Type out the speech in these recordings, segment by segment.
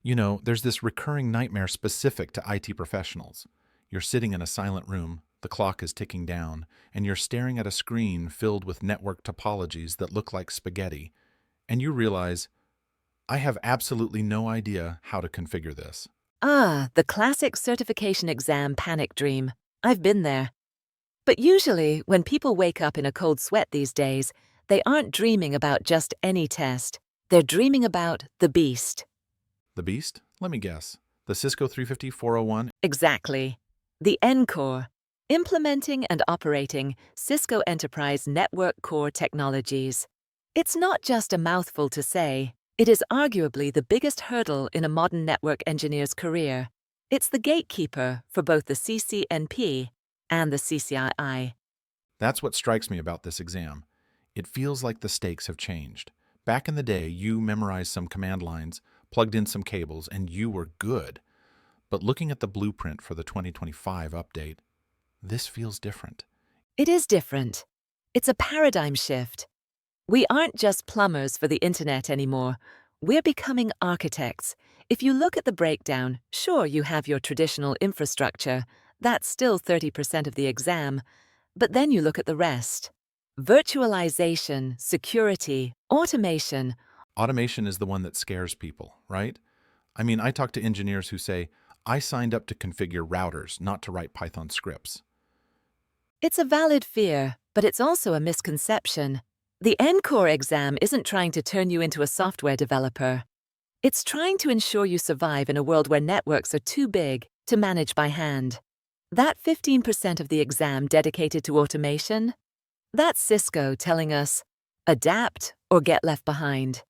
There's this recurring nightmare specific to IT professionals. You're sitting in a silent room, the clock is ticking down, and you're staring at a screen filled with network topologies that look like spaghetti, and you realize, I have absolutely no idea how to configure this. Ah, the classic certification exam panic dream. I've been there. But usually, when people wake up in a cold sweat these days, they aren't dreaming about just any test. They're dreaming about the beast. The beast? Let me guess. The Cisco 350-401? Exactly. The ENCOR. Implementing and operating Cisco Enterprise Network Core technologies. It's not just a mouthful to say. It is arguably the biggest hurdle in a modern network engineer's career. It's the gatekeeper for both the CCNP and the CCII. That's what strikes me about this exam. It feels like the stakes have changed. Back in the day, you memorized some command lines, plugged in some cables, and you were good. But looking at the blueprint for the 2025 update, this feels different. It is different. It's a paradigm shift. We aren't just plumbers for the internet anymore. We're becoming architects. If you look at the breakdown, sure, you have your traditional infrastructure. That's still 30% of the exam. But then you look at the rest. Virtualization, security, automation. Automation is the one that scares people, right? I talk to engineers who say, I signed up to configure routers, not to write Python scripts. It's a valid fear, but it's also a misconception. The ENCOR exam isn't trying to turn you into a software developer. It's trying to ensure you survive in a world where networks are too big to manage by hand. That 15% of the exam dedicated to automation, that's Cisco telling us, adapt or get left behind.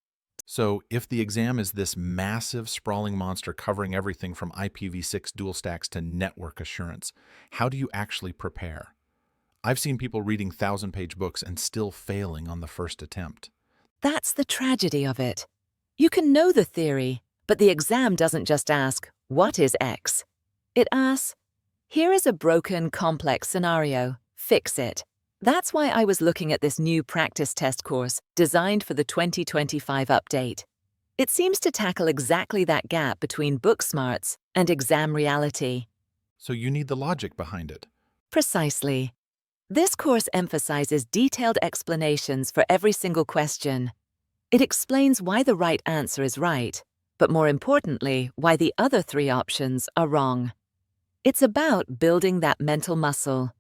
So if the exam is this massive, sprawling monster covering everything from IPv6 dual stacks to network assurance, how do you actually prepare? I've seen people reading 1,000-page books and still failing on the first attempt. That's the tragedy of it. You can know the theory, but the exam doesn't just ask, what is X? It asks, here is a broken, complex scenario. Fix it. That's why I was looking at this new practice test course designed for the 2025 update. It seems to tackle exactly that gap between book smarts and exam reality. So you need the logic behind it. Precisely. This course emphasizes detailed explanations for every single question. It explains why the right answer is right, but more importantly, why the other three options are wrong. It's about building that mental muscle.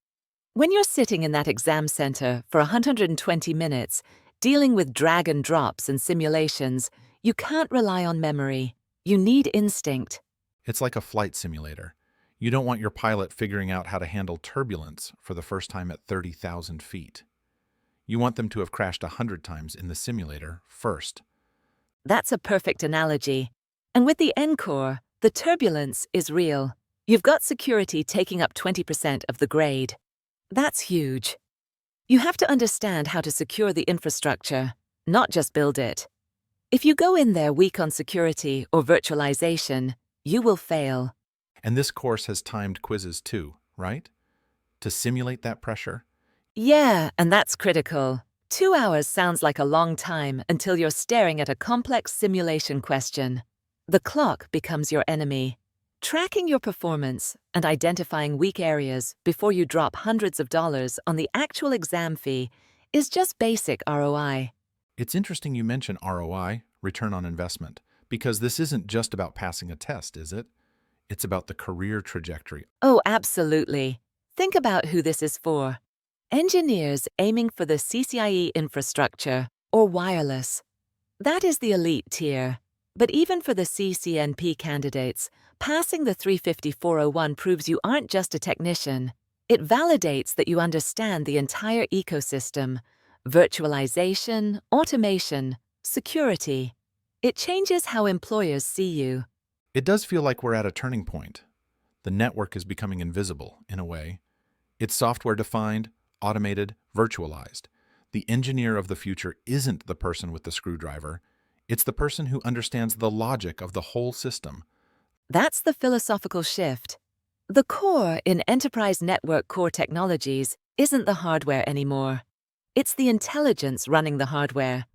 When you're sitting in that exam center for 120 minutes, dealing with drag and drops and simulations, you can't rely on memory. You need instinct. It's like a flight simulator. You don't want your pilot figuring out how to handle turbulence for the first time at 30,000 feet. You want them to have crashed 100 times in the simulator first. That's a perfect analogy. And with the ENCOR, the turbulence is real. You've got security taking up 20% of the grade. That's huge. You have to understand how to secure the infrastructure, not just build it. If you go in there weak on security or virtualization, you will fail. And this course has timed quizzes too, right? To simulate that pressure? Yeah, and that's critical. 2 hours sounds like a long time until you're staring at a complex simulation question. The clock becomes your enemy. Tracking your performance and identifying weak areas before you drop hundreds of dollars on the actual exam fee is just basic ROI. It's interesting you mention ROI, return on investment, because this isn't just about passing a test, is it? It's about the career trajectory. Oh, absolutely. Think about who this is for. Engineers aiming for the CCIE infrastructure or wireless. That is the elite tier. But even for the CCNP candidates, passing the 350-401 proves you aren't just a technician. It validates that you understand the entire ecosystem: virtualization, automation, security. It changes how employers see you. It does feel like we're at a turning point. The network is becoming invisible, in a way. It's software-defined, automated, virtualized. The engineer of the future isn't the person with the screwdriver. It's the person who understands the logic of the whole system. That's the philosophical shift. The core in enterprise network core technologies isn't the hardware anymore. It's the intelligence running the hardware.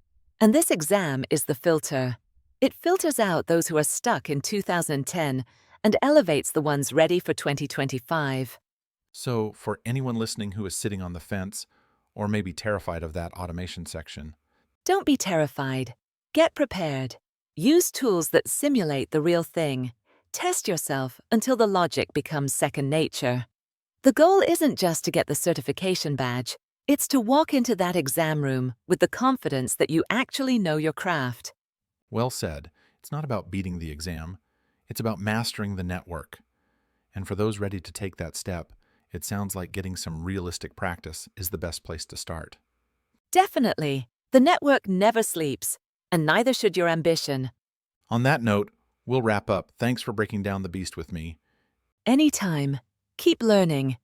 And this exam is the filter. It filters out those who are stuck in 2010 and elevates the ones ready for 2025. So, for anyone listening who is sitting on the fence, or maybe terrified of that automation section, Don't be terrified. Get prepared. Use tools that simulate the real thing. Test yourself until the logic becomes second nature. The goal isn't just to get the certification badge, it's to walk into that exam room with the confidence that you actually know your craft. well said, it's not about beating the exam, it's about mastering the network. And for those ready to take that step, it sounds like getting some realistic practice is the best place to start. Definitely. The network never sleeps, and neither should your ambition. On that note, we'll wrap up. Thanks for breaking down the beast with me. Anytime. Keep learning.